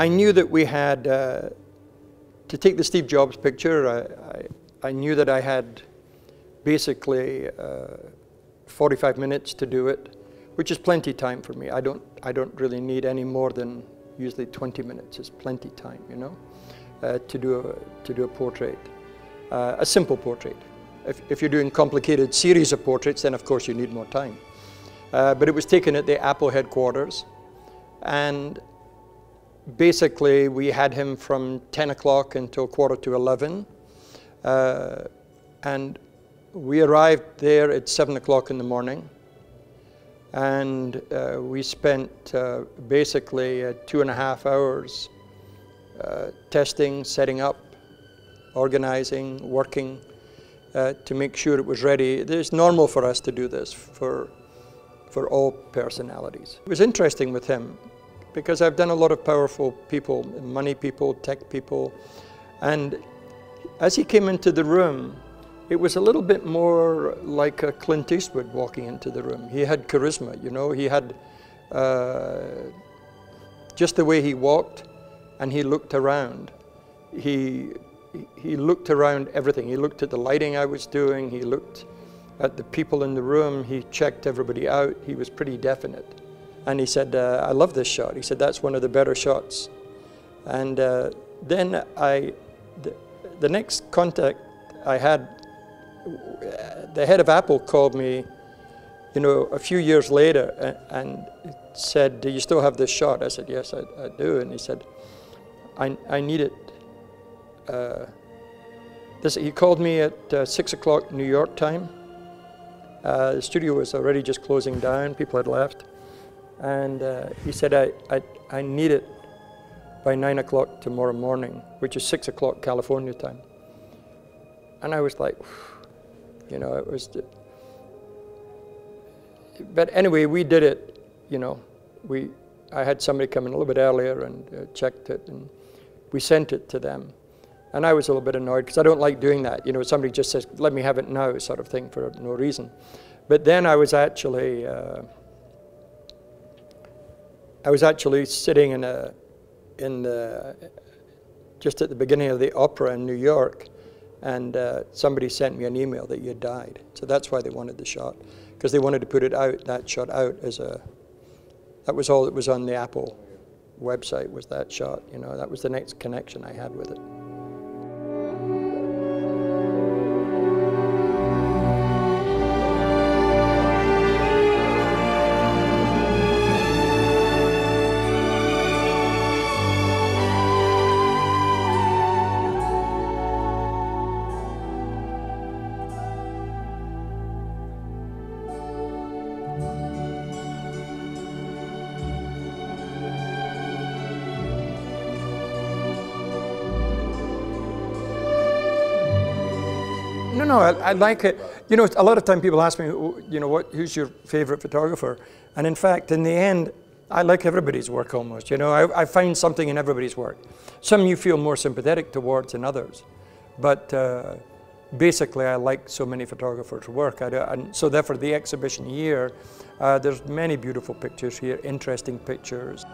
I knew that we had, to take the Steve Jobs picture, I knew that I had basically 45 minutes to do it, which is plenty time for me. I don't really need any more than usually 20 minutes is plenty time, you know, to do a portrait, a simple portrait. If you're doing complicated series of portraits, then of course you need more time. But it was taken at the Apple headquarters, and basically we had him from 10 o'clock until 11:15, and we arrived there at 7 o'clock in the morning, and we spent basically 2.5 hours testing, setting up, organizing, working to make sure it was ready. It's normal for us to do this for all personalities. It was interesting with him because I've done a lot of powerful people, money people, tech people, and as he came into the room, it was a little bit more like a Clint Eastwood walking into the room. He had charisma, you know, he had just the way he walked and he looked around. He looked around everything. He looked at the lighting I was doing, he looked at the people in the room, he checked everybody out, he was pretty definite. And he said, I love this shot. He said, that's one of the better shots. And then the next contact I had, the head of Apple called me, you know, a few years later and said, do you still have this shot? I said, yes, I do. And he said, I need it. He called me at 6 o'clock New York time. The studio was already just closing down, people had left. And he said, I need it by 9 o'clock tomorrow morning, which is 6 o'clock California time. And I was like, you know, it was, but anyway, we did it, you know. I had somebody come in a little bit earlier and checked it, and we sent it to them. And I was a little bit annoyed because I don't like doing that. You know, somebody just says, let me have it now, sort of thing, for no reason. But then I was actually sitting just at the beginning of the opera in New York, and somebody sent me an email that you had died. So that's why they wanted the shot, because they wanted to put it out, that shot out as that was all that was on the Apple website, was that shot. You know, that was the next connection I had with it. No, I like it. You know, a lot of time people ask me, you know, who's your favorite photographer? And in fact, in the end, I like everybody's work almost. You know, I find something in everybody's work. Some you feel more sympathetic towards than others. But basically, I like so many photographers' work. And so therefore, the exhibition here, there's many beautiful pictures here, interesting pictures.